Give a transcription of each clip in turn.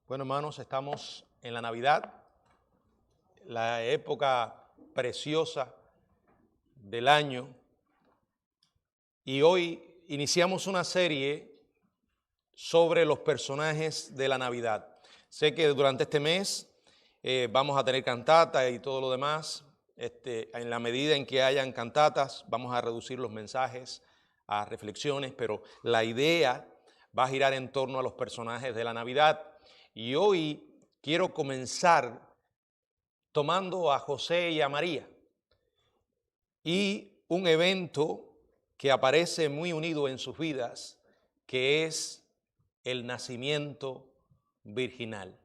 Bueno, hermanos, estamos en la Navidad, la época preciosa del año, y hoy iniciamos una serie sobre los personajes de la Navidad. Sé que durante este mes vamos a tener cantatas y todo lo demás. En la medida en que hayan cantatas, vamos a reducir los mensajes a reflexiones, pero la idea va a girar en torno a los personajes de la Navidad. Y hoy quiero comenzar tomando a José y a María y un evento que aparece muy unido en sus vidas, que es el nacimiento virginal.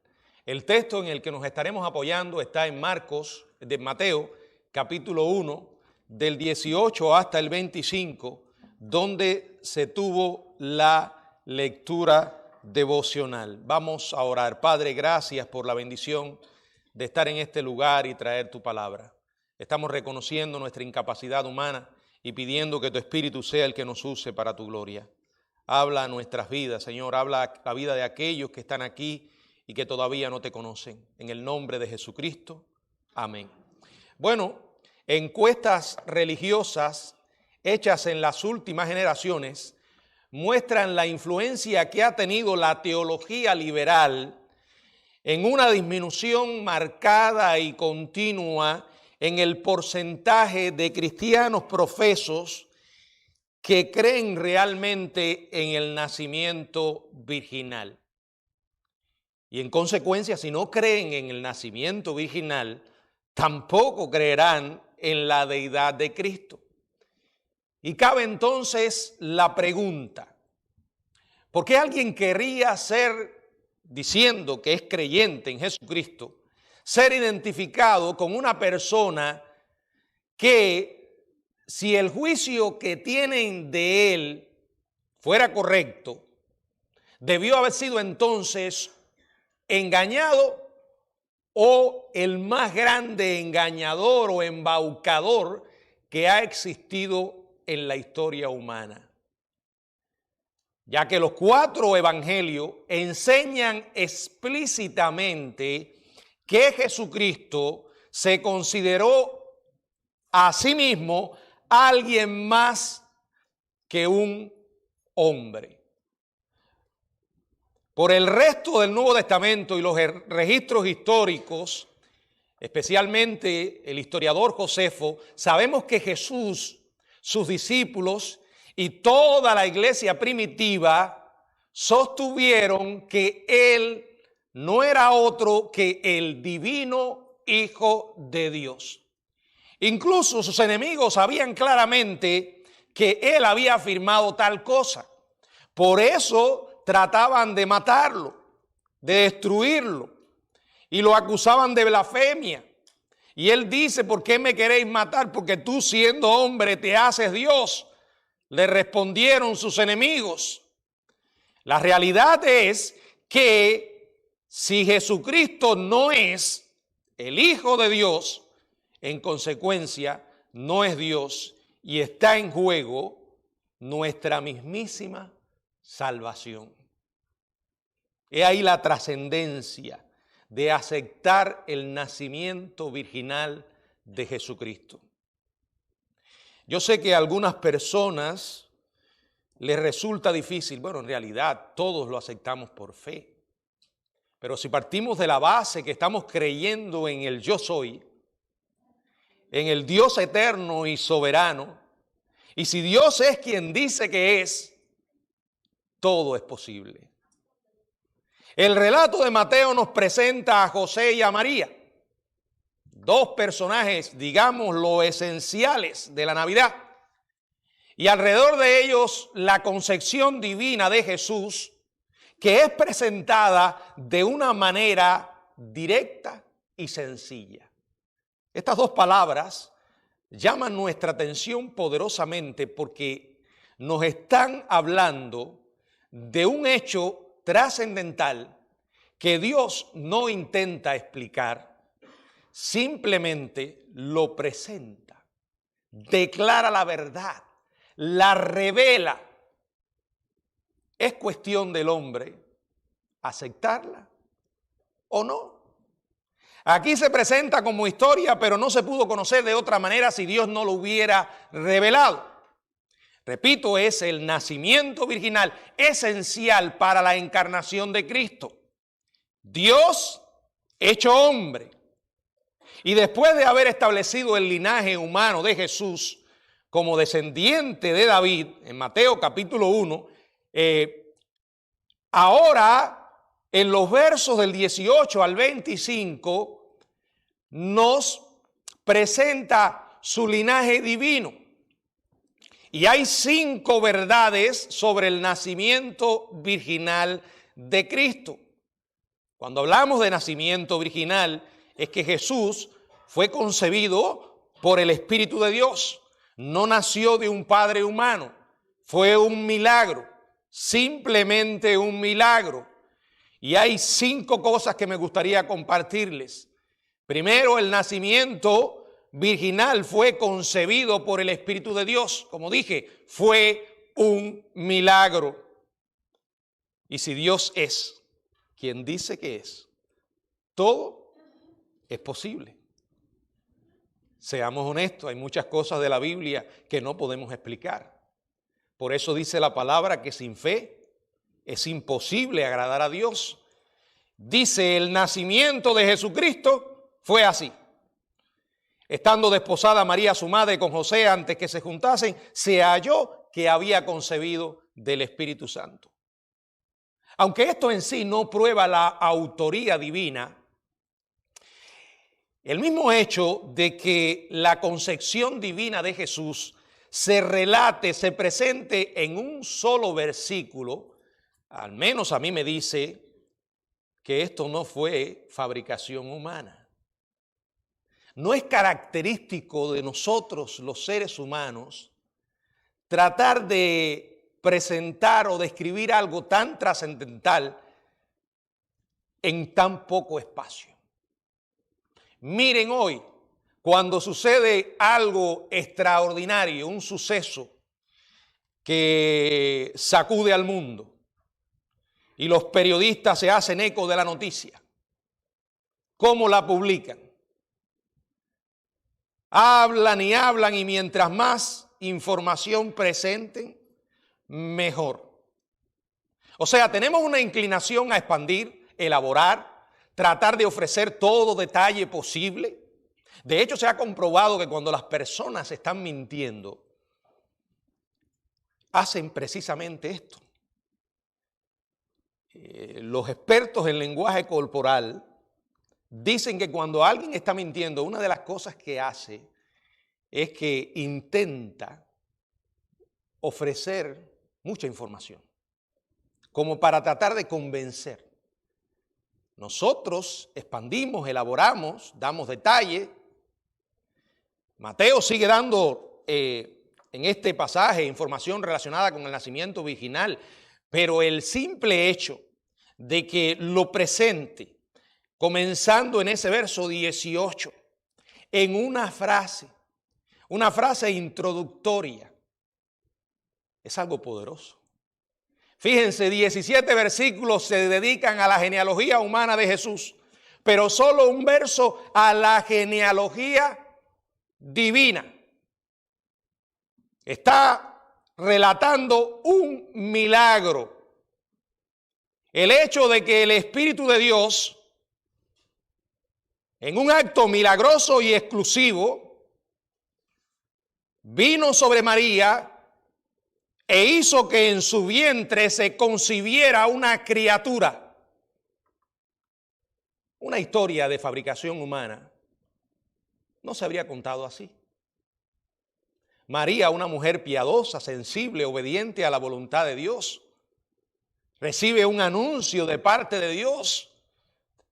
El texto en el que nos estaremos apoyando está en Mateo, capítulo 1, del 18 hasta el 25, donde se tuvo la lectura devocional. Vamos a orar. Padre, gracias por la bendición de estar en este lugar y traer tu palabra. Estamos reconociendo nuestra incapacidad humana y pidiendo que tu Espíritu sea el que nos use para tu gloria. Habla a nuestras vidas, Señor, habla a la vida de aquellos que están aquí y que todavía no te conocen. En el nombre de Jesucristo, amén. Bueno, encuestas religiosas hechas en las últimas generaciones muestran la influencia que ha tenido la teología liberal en una disminución marcada y continua en el porcentaje de cristianos profesos que creen realmente en el nacimiento virginal. Y en consecuencia, si no creen en el nacimiento virginal, tampoco creerán en la deidad de Cristo. Y cabe entonces la pregunta: ¿por qué alguien querría ser, diciendo que es creyente en Jesucristo, ser identificado con una persona que, si el juicio que tienen de él fuera correcto, debió haber sido entonces engañado o el más grande engañador o embaucador que ha existido en la historia humana? Ya que los 4 evangelios enseñan explícitamente que Jesucristo se consideró a sí mismo alguien más que un hombre. Por el resto del Nuevo Testamento y los registros históricos, especialmente el historiador Josefo, sabemos que Jesús, sus discípulos y toda la iglesia primitiva sostuvieron que él no era otro que el divino Hijo de Dios. Incluso sus enemigos sabían claramente que él había afirmado tal cosa. Por eso trataban de matarlo, de destruirlo, y lo acusaban de blasfemia. Y él dice: ¿por qué me queréis matar? Porque tú, siendo hombre, te haces Dios. Le respondieron sus enemigos. La realidad es que si Jesucristo no es el Hijo de Dios, en consecuencia no es Dios, y está en juego nuestra mismísima salvación. He ahí la trascendencia de aceptar el nacimiento virginal de Jesucristo. Yo sé que a algunas personas les resulta difícil. Bueno, en realidad todos lo aceptamos por fe. Pero si partimos de la base que estamos creyendo en el yo soy, en el Dios eterno y soberano, y si Dios es quien dice que es, todo es posible. El relato de Mateo nos presenta a José y a María, 2 personajes, digamos, lo esenciales de la Navidad. Y alrededor de ellos la concepción divina de Jesús, que es presentada de una manera directa y sencilla. Estas 2 palabras llaman nuestra atención poderosamente porque nos están hablando de un hecho trascendental que Dios no intenta explicar, simplemente lo presenta, declara la verdad, la revela. Es cuestión del hombre aceptarla o no. Aquí se presenta como historia, pero no se pudo conocer de otra manera si Dios no lo hubiera revelado. Repito, es el nacimiento virginal esencial para la encarnación de Cristo. Dios hecho hombre. Y después de haber establecido el linaje humano de Jesús como descendiente de David, en Mateo capítulo 1, ahora en los versos del 18 al 25 nos presenta su linaje divino. Y hay 5 verdades sobre el nacimiento virginal de Cristo. Cuando hablamos de nacimiento virginal, es que Jesús fue concebido por el Espíritu de Dios. No nació de un padre humano. Fue un milagro, simplemente un milagro. Y hay 5 cosas que me gustaría compartirles. Primero, el nacimiento virginal fue concebido por el Espíritu de Dios. Como dije, fue un milagro. Y si Dios es quien dice que es, todo es posible. Seamos honestos, hay muchas cosas de la Biblia que no podemos explicar. Por eso dice la palabra que sin fe es imposible agradar a Dios. Dice, el nacimiento de Jesucristo fue así. Estando desposada María su madre con José antes que se juntasen, se halló que había concebido del Espíritu Santo. Aunque esto en sí no prueba la autoría divina, el mismo hecho de que la concepción divina de Jesús se relate, se presente en un solo versículo, al menos a mí me dice que esto no fue fabricación humana. No es característico de nosotros, los seres humanos, tratar de presentar o describir algo tan trascendental en tan poco espacio. Miren hoy, cuando sucede algo extraordinario, un suceso que sacude al mundo y los periodistas se hacen eco de la noticia, ¿cómo la publican? Hablan y mientras más información presenten, mejor. O sea, tenemos una inclinación a expandir, elaborar, tratar de ofrecer todo detalle posible. De hecho, se ha comprobado que cuando las personas están mintiendo, hacen precisamente esto. Los expertos en lenguaje corporal dicen que cuando alguien está mintiendo, una de las cosas que hace es que intenta ofrecer mucha información, como para tratar de convencer. Nosotros expandimos, elaboramos, damos detalle. Mateo sigue dando en este pasaje información relacionada con el nacimiento virginal, pero el simple hecho de que lo presente, comenzando en ese verso 18, en una frase introductoria, es algo poderoso. Fíjense, 17 versículos se dedican a la genealogía humana de Jesús, pero solo un verso a la genealogía divina. Está relatando un milagro. El hecho de que el Espíritu de Dios, en un acto milagroso y exclusivo, vino sobre María e hizo que en su vientre se concibiera una criatura. Una historia de fabricación humana no se habría contado así. María, una mujer piadosa, sensible, obediente a la voluntad de Dios, recibe un anuncio de parte de Dios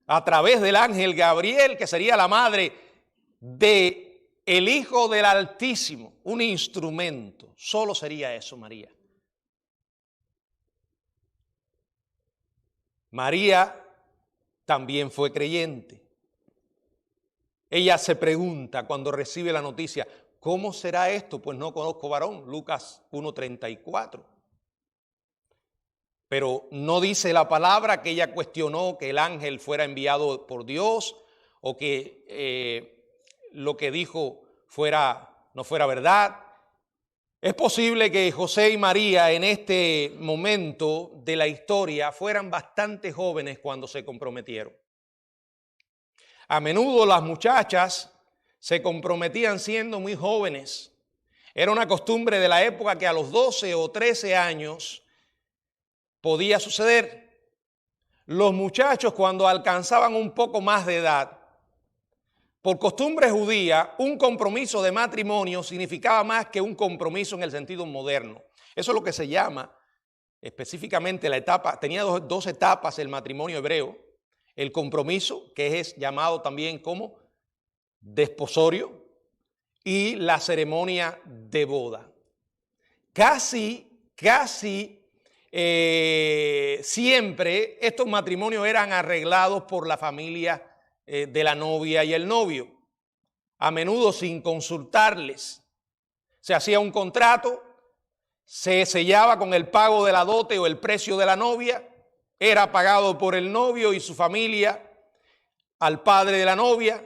a través del ángel Gabriel, que sería la madre de el Hijo del Altísimo, un instrumento. Solo sería eso, María. María también fue creyente. Ella se pregunta cuando recibe la noticia, ¿cómo será esto? Pues no conozco varón. Lucas 1:34. pero no dice la palabra que ella cuestionó que el ángel fuera enviado por Dios o que lo que dijo no fuera verdad. Es posible que José y María en este momento de la historia fueran bastante jóvenes cuando se comprometieron. A menudo las muchachas se comprometían siendo muy jóvenes. Era una costumbre de la época que a los 12 o 13 años podía suceder. Los muchachos, cuando alcanzaban un poco más de edad, por costumbre judía, un compromiso de matrimonio significaba más que un compromiso en el sentido moderno. Eso es lo que se llama específicamente la etapa. Tenía dos etapas el matrimonio hebreo. El compromiso, que es llamado también como desposorio, y la ceremonia de boda. Casi siempre estos matrimonios eran arreglados por la familia de la novia y el novio, a menudo sin consultarles. Se hacía un contrato, se sellaba con el pago de la dote o el precio de la novia, era pagado por el novio y su familia al padre de la novia.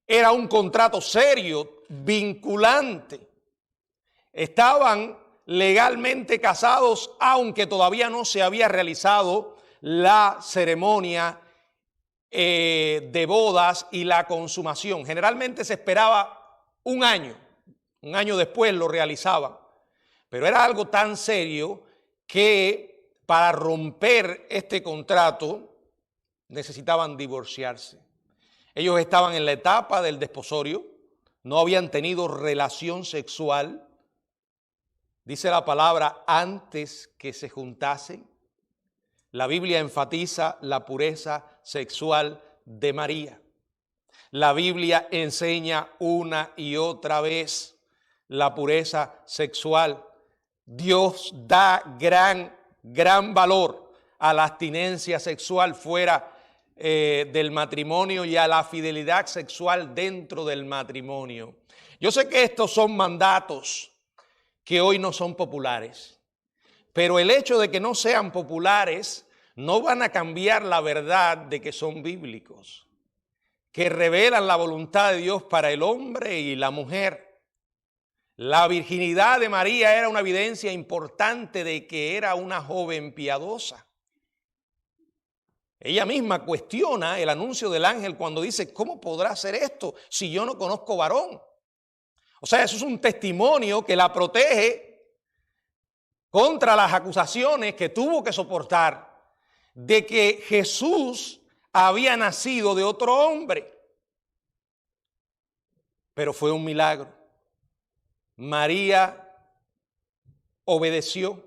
Era un contrato serio, vinculante. Estaban legalmente casados, aunque todavía no se había realizado la ceremonia de bodas y la consumación. Generalmente se esperaba un año después lo realizaban, pero era algo tan serio que para romper este contrato necesitaban divorciarse. Ellos estaban en la etapa del desposorio, no habían tenido relación sexual, dice la palabra, antes que se juntasen. La Biblia enfatiza la pureza sexual de María. La Biblia enseña una y otra vez la pureza sexual. Dios da gran valor a la abstinencia sexual fuera del matrimonio y a la fidelidad sexual dentro del matrimonio. Yo sé que estos son mandatos que hoy no son populares, pero el hecho de que no sean populares no van a cambiar la verdad de que son bíblicos, que revelan la voluntad de Dios para el hombre y la mujer. La virginidad de María era una evidencia importante de que era una joven piadosa. Ella misma cuestiona el anuncio del ángel cuando dice, ¿cómo podrá hacer esto si yo no conozco varón? O sea, eso es un testimonio que la protege contra las acusaciones que tuvo que soportar de que Jesús había nacido de otro hombre. Pero fue un milagro. María obedeció.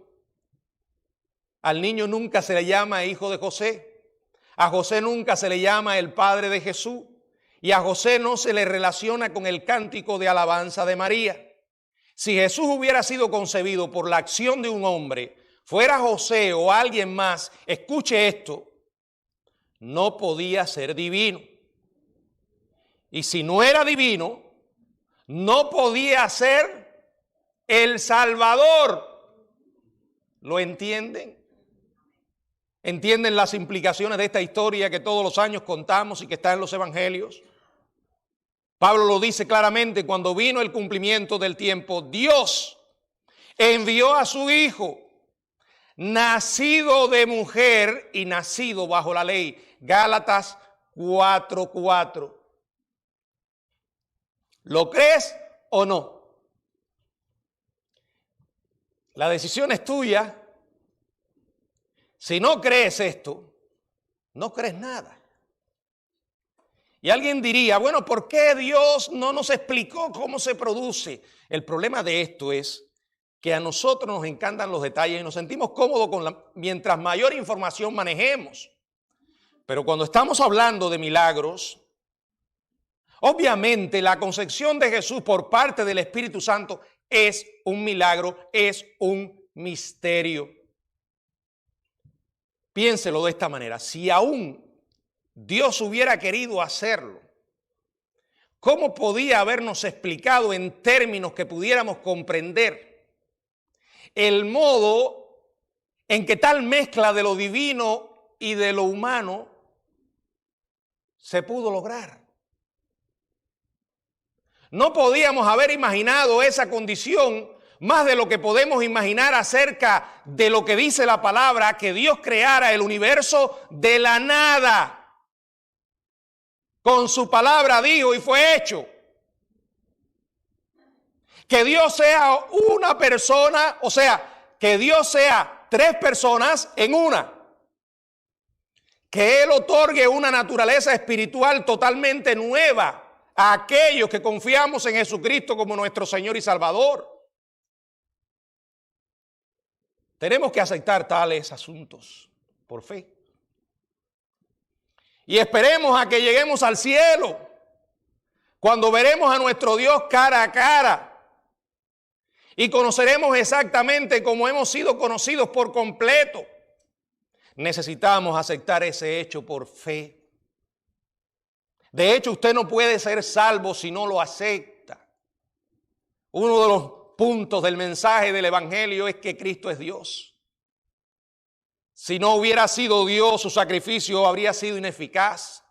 Al niño nunca se le llama hijo de José. A José nunca se le llama el padre de Jesús. Y a José no se le relaciona con el cántico de alabanza de María. Si Jesús hubiera sido concebido por la acción de un hombre, fuera José o alguien más, escuche esto, no podía ser divino. Y si no era divino, no podía ser el Salvador. ¿Lo entienden? ¿Entienden las implicaciones de esta historia que todos los años contamos y que está en los evangelios? Pablo lo dice claramente, cuando vino el cumplimiento del tiempo, Dios envió a su Hijo, nacido de mujer y nacido bajo la ley. Gálatas 4:4. ¿Lo crees o no? La decisión es tuya. Si no crees esto, no crees nada. Y alguien diría, bueno, ¿por qué Dios no nos explicó cómo se produce? El problema de esto es que a nosotros nos encantan los detalles y nos sentimos cómodos mientras mayor información manejemos. Pero cuando estamos hablando de milagros, obviamente la concepción de Jesús por parte del Espíritu Santo es un milagro, es un misterio. Piénselo de esta manera, si aún Dios hubiera querido hacerlo, ¿cómo podía habernos explicado en términos que pudiéramos comprender el modo en que tal mezcla de lo divino y de lo humano se pudo lograr. No podíamos haber imaginado esa condición más de lo que podemos imaginar acerca de lo que dice la palabra, que Dios creara el universo de la nada. Con su palabra dijo y fue hecho. Que Dios sea una persona, o sea, que Dios sea tres personas en una. Que Él otorgue una naturaleza espiritual totalmente nueva a aquellos que confiamos en Jesucristo como nuestro Señor y Salvador. Tenemos que aceptar tales asuntos por fe. Y esperemos a que lleguemos al cielo, cuando veremos a nuestro Dios cara a cara. Y conoceremos exactamente como hemos sido conocidos por completo. Necesitamos aceptar ese hecho por fe. De hecho, usted no puede ser salvo si no lo acepta. Uno de los puntos del mensaje del Evangelio es que Cristo es Dios. Si no hubiera sido Dios, su sacrificio habría sido ineficaz.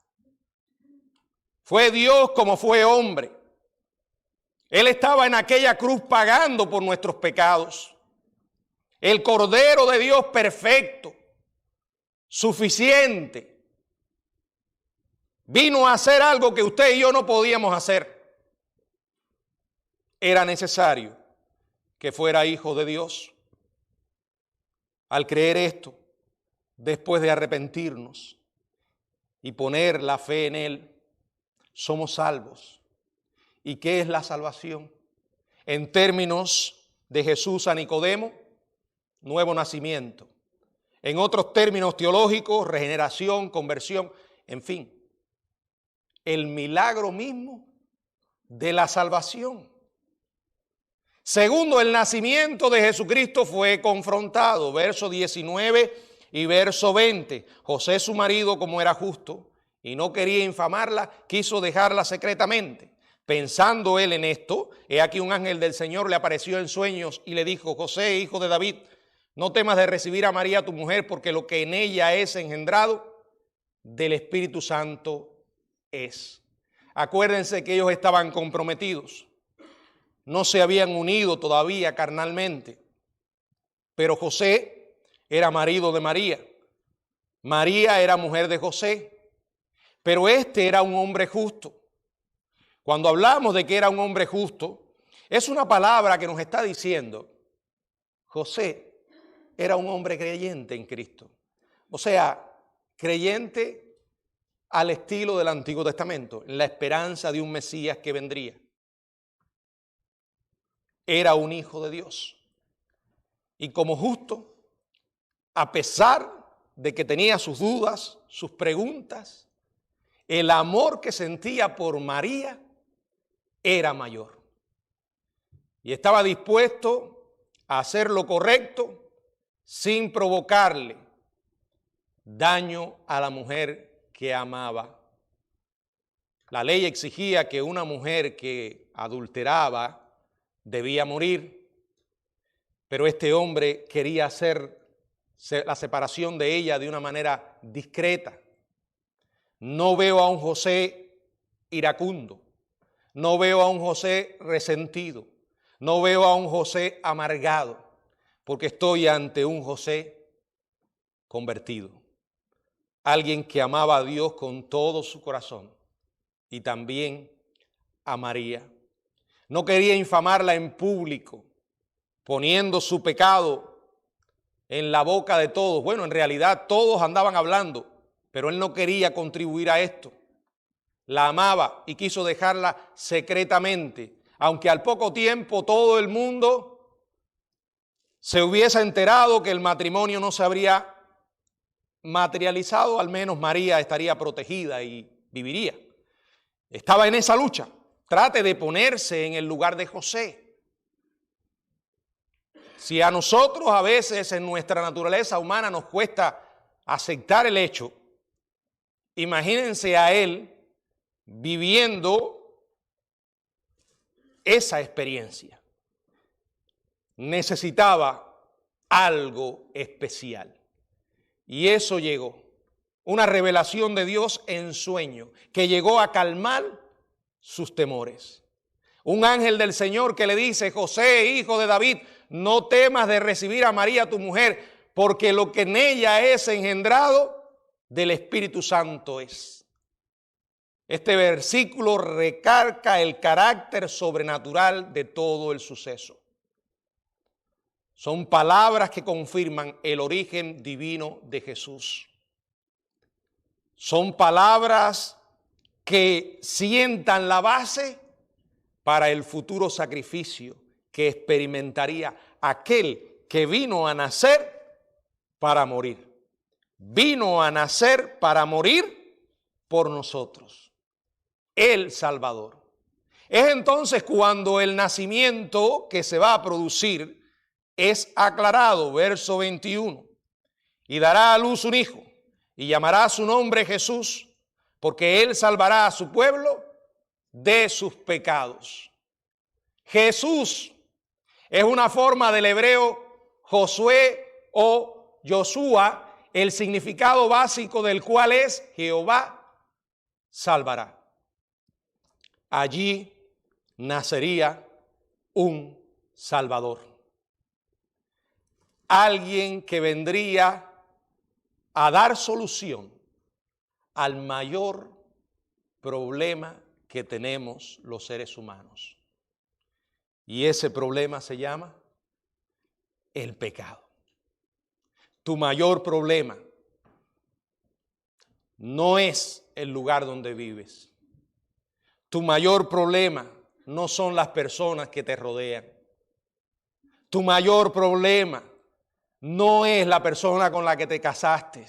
Fue Dios como fue hombre. Él estaba en aquella cruz pagando por nuestros pecados. El Cordero de Dios perfecto, suficiente, vino a hacer algo que usted y yo no podíamos hacer. Era necesario que fuera hijo de Dios. Al creer esto, después de arrepentirnos y poner la fe en Él, somos salvos. ¿Y qué es la salvación? En términos de Jesús a Nicodemo, nuevo nacimiento. En otros términos teológicos, regeneración, conversión, en fin, el milagro mismo de la salvación. Segundo, el nacimiento de Jesucristo fue confrontado, verso 19 y verso 20. José, su marido, como era justo y no quería infamarla, quiso dejarla secretamente. Pensando él en esto, he aquí un ángel del Señor le apareció en sueños y le dijo: José, hijo de David, no temas de recibir a María tu mujer, porque lo que en ella es engendrado del Espíritu Santo es. Acuérdense que ellos estaban comprometidos. No se habían unido todavía carnalmente. Pero José era marido de María. María era mujer de José. Pero este era un hombre justo. Cuando hablamos de que era un hombre justo, es una palabra que nos está diciendo: José era un hombre creyente en Cristo. O sea, creyente al estilo del Antiguo Testamento, en la esperanza de un Mesías que vendría. Era un hijo de Dios. Y como justo, a pesar de que tenía sus dudas, sus preguntas, el amor que sentía por María era mayor. Y estaba dispuesto a hacer lo correcto sin provocarle daño a la mujer que amaba. La ley exigía que una mujer que adulteraba debía morir, pero este hombre quería hacer la separación de ella de una manera discreta. No veo a un José iracundo, no veo a un José resentido, no veo a un José amargado, porque estoy ante un José convertido. Alguien que amaba a Dios con todo su corazón y también a María. No quería infamarla en público, poniendo su pecado en la boca de todos. Bueno, en realidad todos andaban hablando, pero él no quería contribuir a esto. La amaba y quiso dejarla secretamente, aunque al poco tiempo todo el mundo se hubiese enterado que el matrimonio no se habría materializado, al menos María estaría protegida y viviría. Estaba en esa lucha. Trate de ponerse en el lugar de José. Si a nosotros a veces en nuestra naturaleza humana nos cuesta aceptar el hecho, imagínense a él viviendo esa experiencia. Necesitaba algo especial. Y eso llegó, una revelación de Dios en sueño, que llegó a calmar sus temores. Un ángel del Señor que le dice: José, hijo de David, no temas de recibir a María tu mujer, porque lo que en ella es engendrado del Espíritu Santo es. Este versículo recalca el carácter sobrenatural de todo el suceso. Son palabras que confirman el origen divino de Jesús. Son palabras que sientan la base para el futuro sacrificio que experimentaría aquel que vino a nacer para morir. Vino a nacer para morir por nosotros, el Salvador. Es entonces cuando el nacimiento que se va a producir es aclarado, verso 21. Y dará a luz un hijo, y llamará su nombre Jesús, porque él salvará a su pueblo de sus pecados. Jesús es una forma del hebreo Josué o Josuá, el significado básico del cual es Jehová salvará. Allí nacería un Salvador. Alguien que vendría a dar solución al mayor problema que tenemos los seres humanos. Y ese problema se llama el pecado. Tu mayor problema no es el lugar donde vives. Tu mayor problema no son las personas que te rodean. Tu mayor problema no es la persona con la que te casaste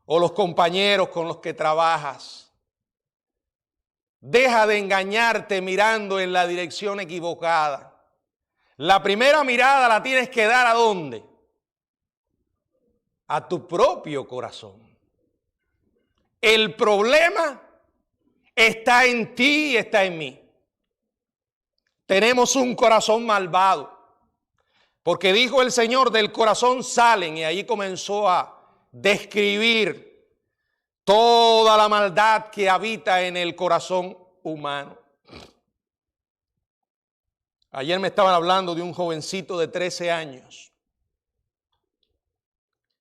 o los compañeros con los que trabajas. Deja de engañarte mirando en la dirección equivocada. La primera mirada la tienes que dar ¿a dónde? A tu propio corazón. El problema está en ti y está en mí. Tenemos un corazón malvado. Porque dijo el Señor, del corazón salen, y ahí comenzó a describir toda la maldad que habita en el corazón humano. Ayer me estaban hablando de un jovencito de 13 años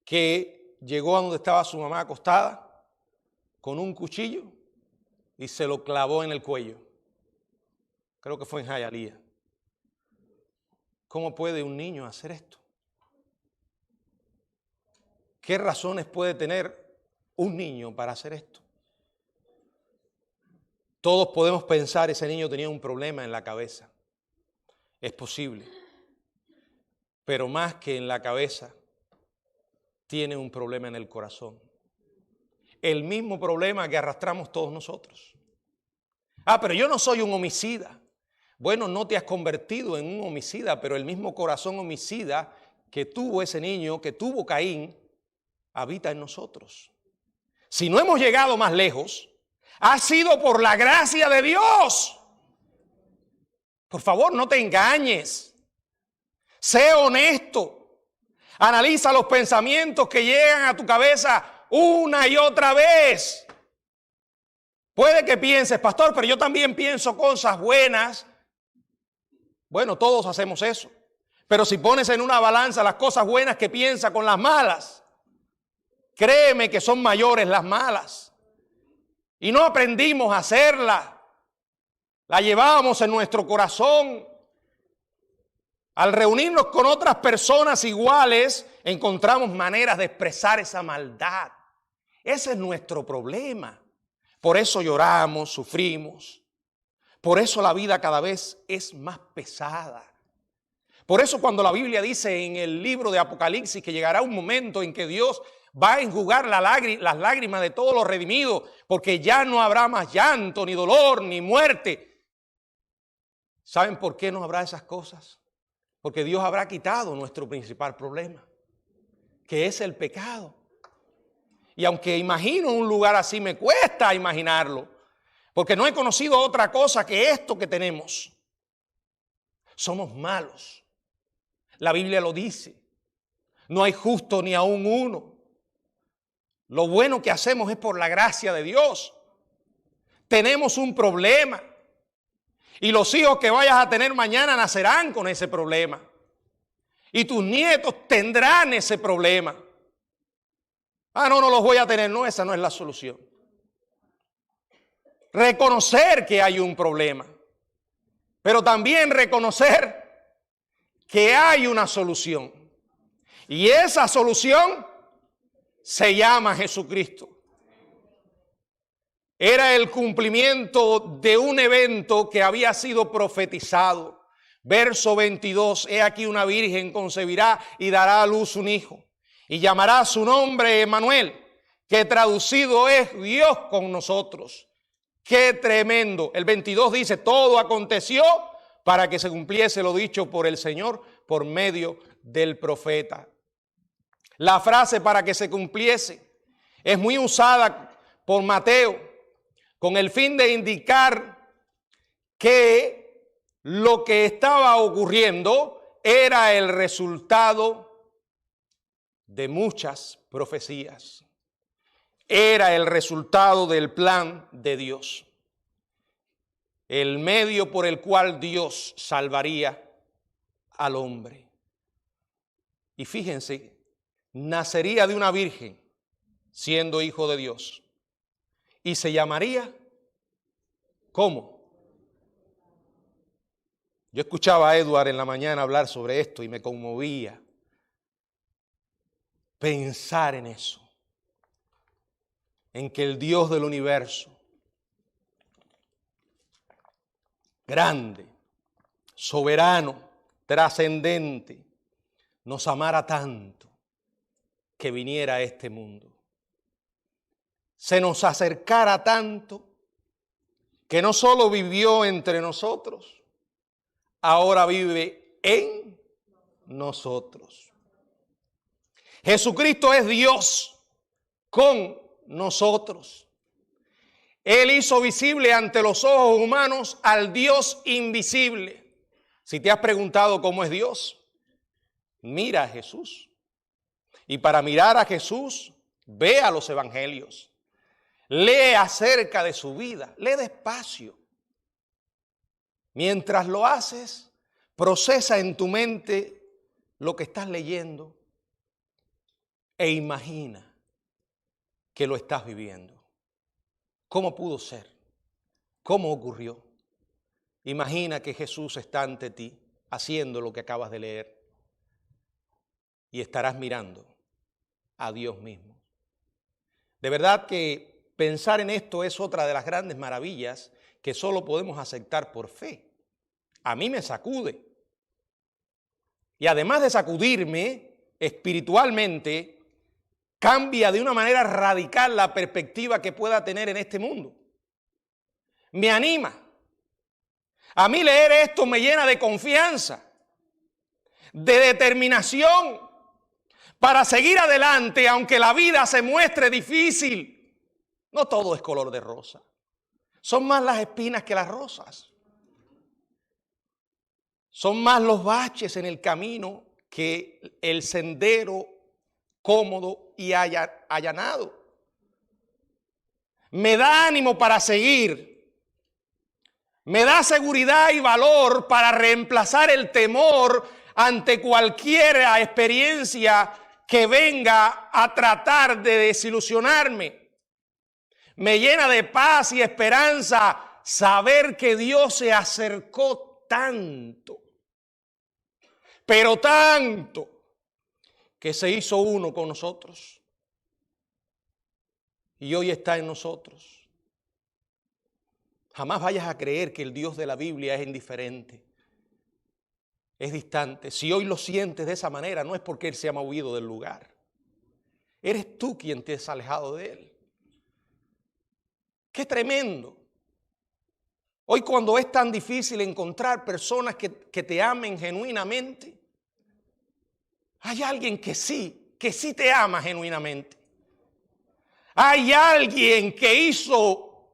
que llegó a donde estaba su mamá acostada con un cuchillo y se lo clavó en el cuello. Creo que fue en Hialeah. ¿Cómo puede un niño hacer esto? ¿Qué razones puede tener un niño para hacer esto? Todos podemos pensar, ese niño tenía un problema en la cabeza. Es posible. Pero más que en la cabeza, tiene un problema en el corazón. El mismo problema que arrastramos todos nosotros. Pero yo no soy un homicida. Bueno, no te has convertido en un homicida, pero el mismo corazón homicida que tuvo ese niño, que tuvo Caín, habita en nosotros. Si no hemos llegado más lejos, ha sido por la gracia de Dios. Por favor, no te engañes. Sé honesto. Analiza los pensamientos que llegan a tu cabeza una y otra vez. Puede que pienses, pastor, pero yo también pienso cosas buenas. Bueno, todos hacemos eso. Pero si pones en una balanza las cosas buenas que piensa con las malas, créeme que son mayores las malas. Y no aprendimos a hacerlas. La llevábamos en nuestro corazón. Al reunirnos con otras personas iguales, encontramos maneras de expresar esa maldad. Ese es nuestro problema. Por eso lloramos, sufrimos. Por eso la vida cada vez es más pesada. Por eso cuando la Biblia dice en el libro de Apocalipsis que llegará un momento en que Dios va a enjugar las lágrimas de todos los redimidos, porque ya no habrá más llanto, ni dolor, ni muerte. ¿Saben por qué no habrá esas cosas? Porque Dios habrá quitado nuestro principal problema, que es el pecado. Y aunque imagino un lugar así, me cuesta imaginarlo. Porque no he conocido otra cosa que esto que tenemos. Somos malos. La Biblia lo dice. No hay justo ni aún uno. Lo bueno que hacemos es por la gracia de Dios. Tenemos un problema. Y los hijos que vayas a tener mañana nacerán con ese problema. Y tus nietos tendrán ese problema. No los voy a tener. No, esa no es la solución. Reconocer que hay un problema. Pero también reconocer que hay una solución. Y esa solución se llama Jesucristo. Era el cumplimiento de un evento que había sido profetizado. Verso 22, he aquí una virgen concebirá y dará a luz un hijo. Y llamará su nombre Emmanuel, que traducido es Dios con nosotros. ¡Qué tremendo! El 22 dice, todo aconteció para que se cumpliese lo dicho por el Señor por medio del profeta. La frase para que se cumpliese es muy usada por Mateo con el fin de indicar que lo que estaba ocurriendo era el resultado de muchas profecías. Era el resultado del plan de Dios. El medio por el cual Dios salvaría al hombre. Y fíjense, nacería de una virgen siendo hijo de Dios. Y se llamaría, ¿cómo? Yo escuchaba a Edward en la mañana hablar sobre esto y me conmovía. Pensar en eso. En que el Dios del universo, grande, soberano, trascendente, nos amara tanto que viniera a este mundo. Se nos acercara tanto que no solo vivió entre nosotros, ahora vive en nosotros. Jesucristo es Dios con nosotros. Él hizo visible ante los ojos humanos al Dios invisible. Si te has preguntado cómo es Dios, mira a Jesús. Y para mirar a Jesús, ve a los evangelios. Lee acerca de su vida, lee despacio. Mientras lo haces, procesa en tu mente lo que estás leyendo e imagina que lo estás viviendo. ¿Cómo pudo ser? ¿Cómo ocurrió? Imagina que Jesús está ante ti haciendo lo que acabas de leer y estarás mirando a Dios mismo. De verdad que pensar en esto es otra de las grandes maravillas que solo podemos aceptar por fe. A mí me sacude. Y además de sacudirme espiritualmente, cambia de una manera radical la perspectiva que pueda tener en este mundo. Me anima. A mí leer esto me llena de confianza, de determinación para seguir adelante aunque la vida se muestre difícil. No todo es color de rosa. Son más las espinas que las rosas. Son más los baches en el camino que el sendero cómodo y allanado. Me da ánimo para seguir. Me da seguridad y valor para reemplazar el temor ante cualquier experiencia que venga a tratar de desilusionarme. Me llena de paz y esperanza saber que Dios se acercó tanto, pero tanto, que se hizo uno con nosotros y hoy está en nosotros. Jamás vayas a creer que el Dios de la Biblia es indiferente, es distante. Si hoy lo sientes de esa manera, no es porque Él se ha movido del lugar. Eres tú quien te has alejado de Él. ¡Qué tremendo! Hoy cuando es tan difícil encontrar personas que te amen genuinamente, hay alguien que sí te ama genuinamente. Hay alguien que hizo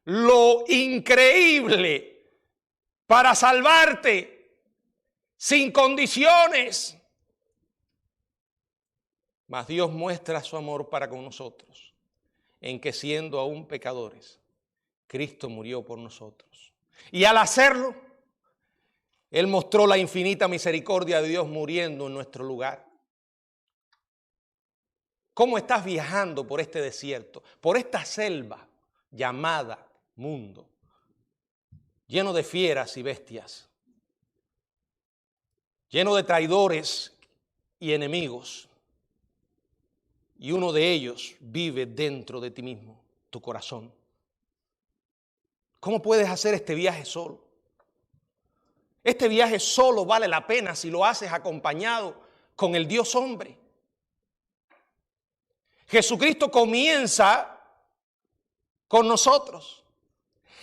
lo increíble para salvarte sin condiciones. Mas Dios muestra su amor para con nosotros, en que siendo aún pecadores, Cristo murió por nosotros. Y al hacerlo, Él mostró la infinita misericordia de Dios muriendo en nuestro lugar. ¿Cómo estás viajando por este desierto, por esta selva llamada mundo, lleno de fieras y bestias, lleno de traidores y enemigos? Y uno de ellos vive dentro de ti mismo, tu corazón. ¿Cómo puedes hacer este viaje solo? Este viaje solo vale la pena si lo haces acompañado con el Dios hombre. Jesucristo comienza con nosotros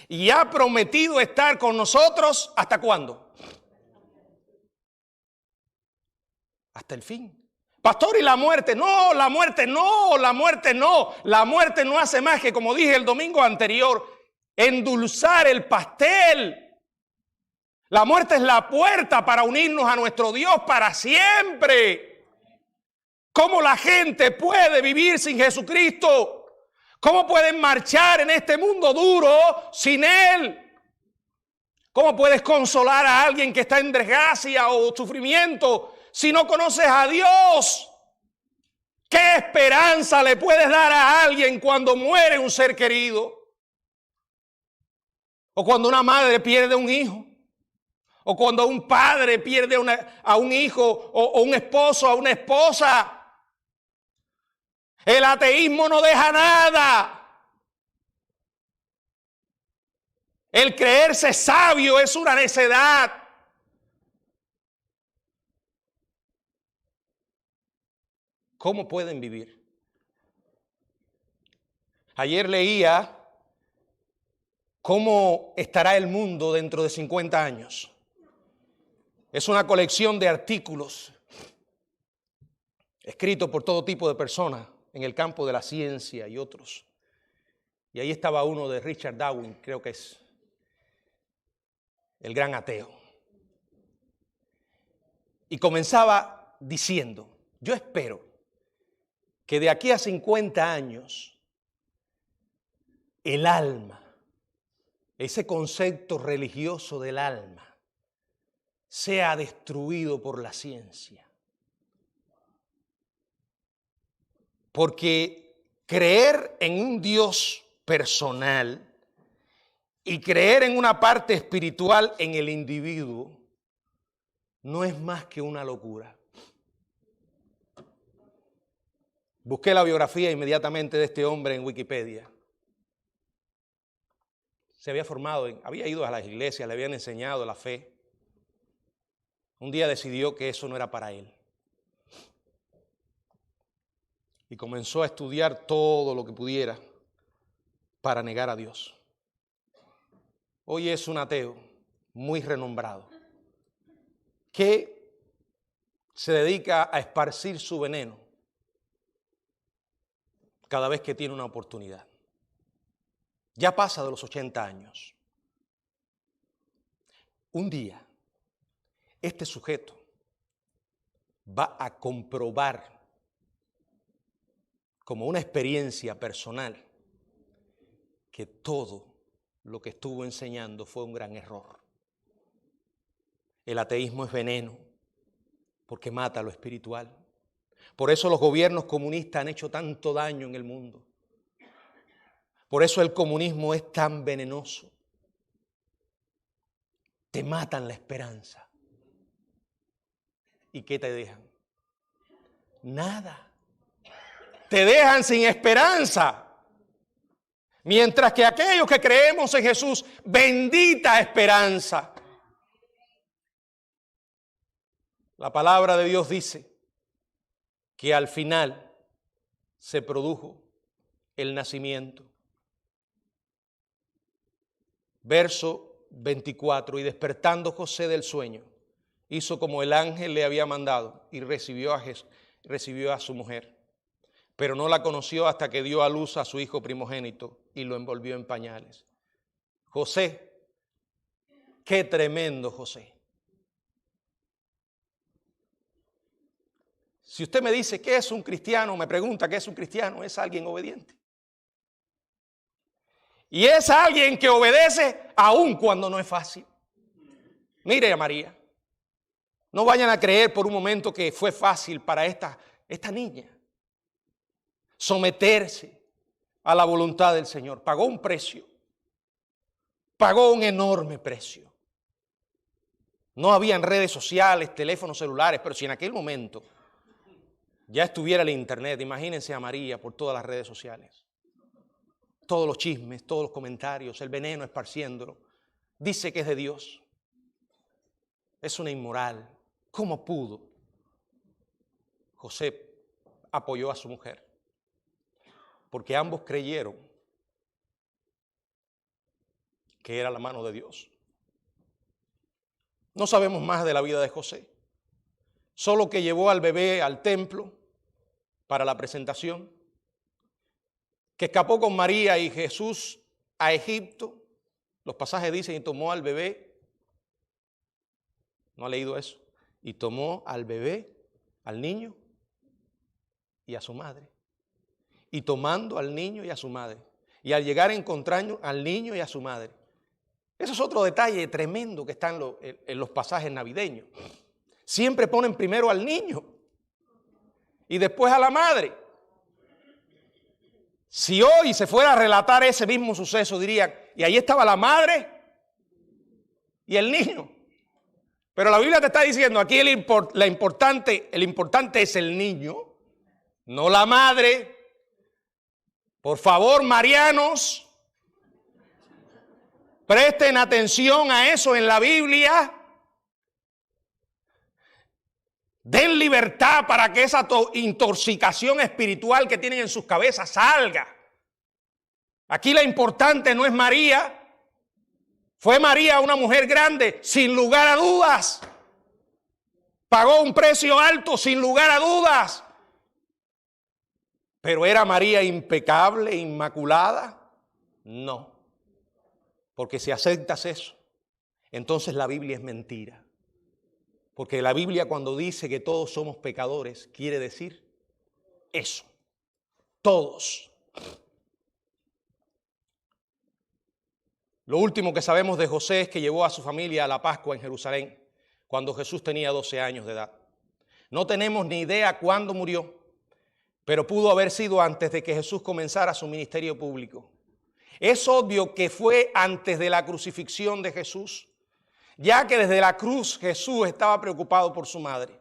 y ha prometido estar con nosotros ¿hasta cuándo? Hasta el fin. Pastor, ¿y la muerte? No, la muerte no, la muerte no. La muerte no hace más que, como dije el domingo anterior, endulzar el pastel. La muerte es la puerta para unirnos a nuestro Dios para siempre. ¿Cómo la gente puede vivir sin Jesucristo? ¿Cómo pueden marchar en este mundo duro sin Él? ¿Cómo puedes consolar a alguien que está en desgracia o sufrimiento si no conoces a Dios? ¿Qué esperanza le puedes dar a alguien cuando muere un ser querido? O cuando una madre pierde un hijo. O cuando un padre pierde a un hijo o un esposo a una esposa. El ateísmo no deja nada. El creerse sabio es una necedad. ¿Cómo pueden vivir? Ayer leía cómo estará el mundo dentro de 50 años. Es una colección de artículos escritos por todo tipo de personas en el campo de la ciencia y otros. Y ahí estaba uno de Richard Darwin, creo que es el gran ateo. Y comenzaba diciendo, yo espero que de aquí a 50 años el alma, ese concepto religioso del alma, sea destruido por la ciencia. Porque creer en un Dios personal y creer en una parte espiritual en el individuo no es más que una locura. Busqué la biografía inmediatamente de este hombre en Wikipedia. Se había formado, había ido a las iglesias, le habían enseñado la fe. Un día decidió que eso no era para él. Y comenzó a estudiar todo lo que pudiera para negar a Dios. Hoy es un ateo muy renombrado que se dedica a esparcir su veneno cada vez que tiene una oportunidad. Ya pasa de los 80 años. Un día, este sujeto va a comprobar como una experiencia personal que todo lo que estuvo enseñando fue un gran error. El ateísmo es veneno porque mata lo espiritual. Por eso los gobiernos comunistas han hecho tanto daño en el mundo. Por eso el comunismo es tan venenoso. Te matan la esperanza. ¿Y qué te dejan? Nada. Te dejan sin esperanza. Mientras que aquellos que creemos en Jesús, bendita esperanza. La palabra de Dios dice que al final se produjo el nacimiento. Verso 24, y despertando José del sueño, hizo como el ángel le había mandado y recibió a su mujer. Pero no la conoció hasta que dio a luz a su hijo primogénito y lo envolvió en pañales. José, qué tremendo José. Si usted me dice qué es un cristiano, me pregunta qué es un cristiano, es alguien obediente. Y es alguien que obedece aun cuando no es fácil. Mire a María. No vayan a creer por un momento que fue fácil para esta niña someterse a la voluntad del Señor. Pagó un precio. Pagó un enorme precio. No habían redes sociales, teléfonos celulares, pero si en aquel momento ya estuviera el internet, imagínense a María por todas las redes sociales. Todos los chismes, todos los comentarios, el veneno esparciéndolo. Dice que es de Dios. Es una inmoral. ¿Cómo pudo? José apoyó a su mujer, porque ambos creyeron que era la mano de Dios. No sabemos más de la vida de José, solo que llevó al bebé al templo para la presentación, que escapó con María y Jesús a Egipto. Los pasajes dicen, y tomó al bebé. ¿No ha leído eso? Y tomó al bebé, al niño y a su madre. Y tomando al niño y a su madre. Y al llegar a encontrar al niño y a su madre. Eso es otro detalle tremendo que está en los pasajes navideños. Siempre ponen primero al niño y después a la madre. Si hoy se fuera a relatar ese mismo suceso, dirían, y ahí estaba la madre y el niño. Pero la Biblia te está diciendo, aquí el importante es el niño, no la madre. Por favor, marianos, presten atención a eso en la Biblia. Den libertad para que esa intoxicación espiritual que tienen en sus cabezas salga. Aquí la importante no es María. Fue María una mujer grande, sin lugar a dudas. Pagó un precio alto, sin lugar a dudas. ¿Pero era María impecable, inmaculada? No. Porque si aceptas eso, entonces la Biblia es mentira. Porque la Biblia cuando dice que todos somos pecadores, quiere decir eso. Todos. Lo último que sabemos de José es que llevó a su familia a la Pascua en Jerusalén cuando Jesús tenía 12 años de edad. No tenemos ni idea cuándo murió, pero pudo haber sido antes de que Jesús comenzara su ministerio público. Es obvio que fue antes de la crucifixión de Jesús, ya que desde la cruz Jesús estaba preocupado por su madre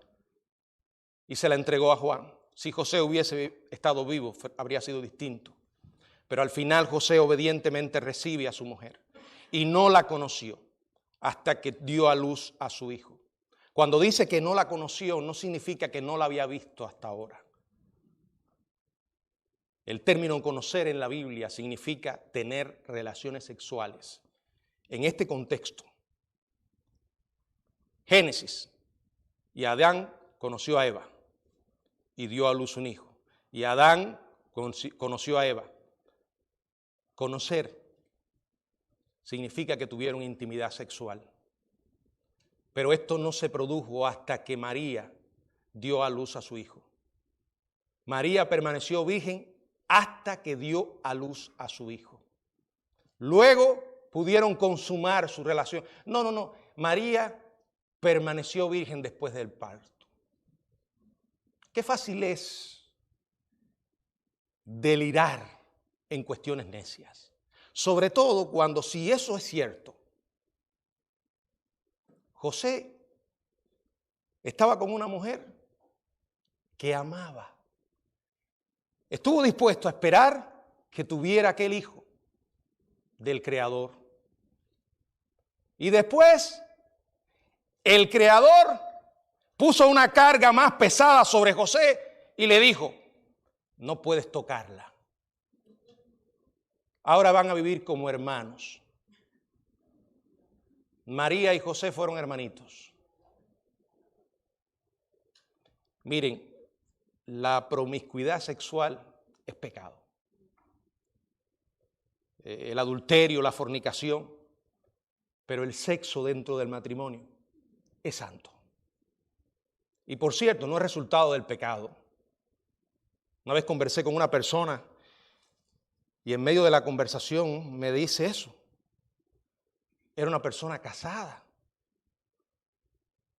y se la entregó a Juan. Si José hubiese estado vivo, habría sido distinto. Pero al final José obedientemente recibe a su mujer y no la conoció hasta que dio a luz a su hijo. Cuando dice que no la conoció, no significa que no la había visto hasta ahora. El término conocer en la Biblia significa tener relaciones sexuales. En este contexto, Génesis, y Adán conoció a Eva y dio a luz un hijo. Y Adán conoció a Eva. Conocer significa que tuvieron intimidad sexual. Pero esto no se produjo hasta que María dio a luz a su hijo. María permaneció virgen hasta que dio a luz a su hijo. Luego pudieron consumar su relación. No. María permaneció virgen después del parto. Qué fácil es delirar en cuestiones necias. Sobre todo cuando, si eso es cierto, José estaba con una mujer que amaba. Estuvo dispuesto a esperar que tuviera aquel hijo del Creador. Y después, el Creador puso una carga más pesada sobre José y le dijo, no puedes tocarla. Ahora van a vivir como hermanos. María y José fueron hermanitos. Miren, la promiscuidad sexual es pecado. El adulterio, la fornicación, pero el sexo dentro del matrimonio es santo. Y por cierto, no es resultado del pecado. Una vez conversé con una persona y en medio de la conversación me dice eso. Era una persona casada.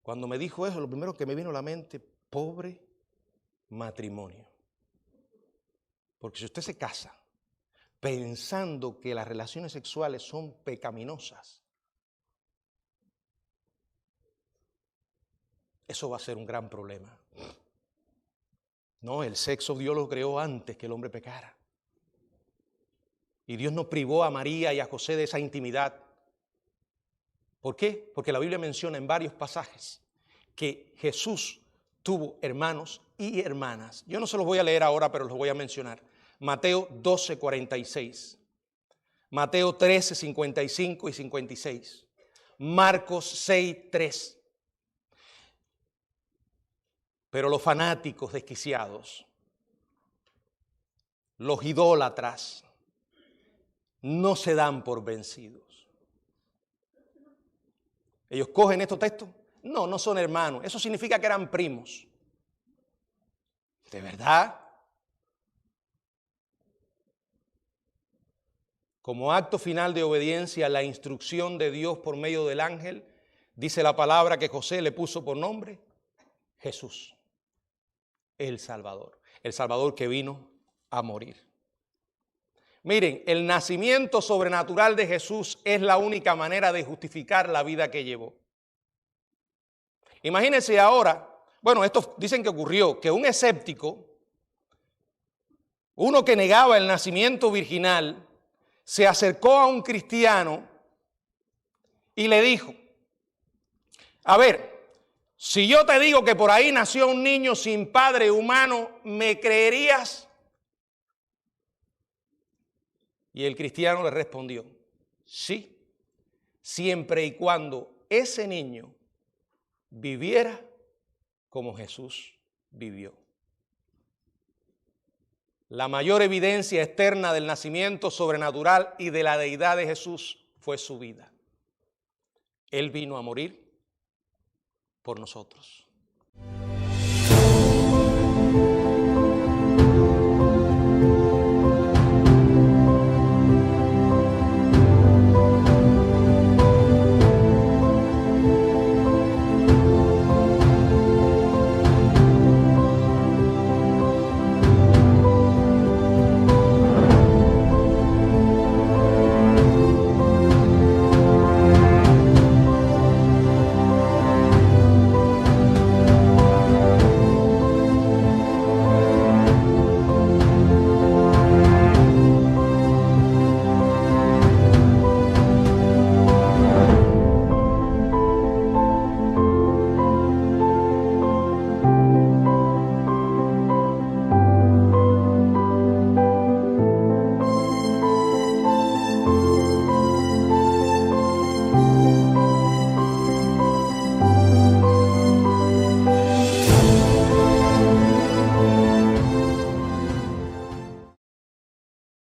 Cuando me dijo eso, lo primero que me vino a la mente, pobre matrimonio. Porque si usted se casa pensando que las relaciones sexuales son pecaminosas, eso va a ser un gran problema. No, el sexo Dios lo creó antes que el hombre pecara. Y Dios no privó a María y a José de esa intimidad. ¿Por qué? Porque la Biblia menciona en varios pasajes que Jesús tuvo hermanos y hermanas. Yo no se los voy a leer ahora, pero los voy a mencionar. Mateo 12:46, Mateo 13:55 y 56, Marcos 6:3. Pero los fanáticos desquiciados, los idólatras, no se dan por vencidos. Ellos cogen estos textos. No, no son hermanos. Eso significa que eran primos. ¿De verdad? Como acto final de obediencia a la instrucción de Dios por medio del ángel, dice la palabra que José le puso por nombre Jesús, el Salvador que vino a morir. Miren, el nacimiento sobrenatural de Jesús es la única manera de justificar la vida que llevó. Imagínense ahora, bueno, esto dicen que ocurrió, que un escéptico, uno que negaba el nacimiento virginal, se acercó a un cristiano y le dijo, a ver, si yo te digo que por ahí nació un niño sin padre humano, ¿me creerías? Y el cristiano le respondió, sí, siempre y cuando ese niño viviera como Jesús vivió. La mayor evidencia externa del nacimiento sobrenatural y de la deidad de Jesús fue su vida. Él vino a morir por nosotros.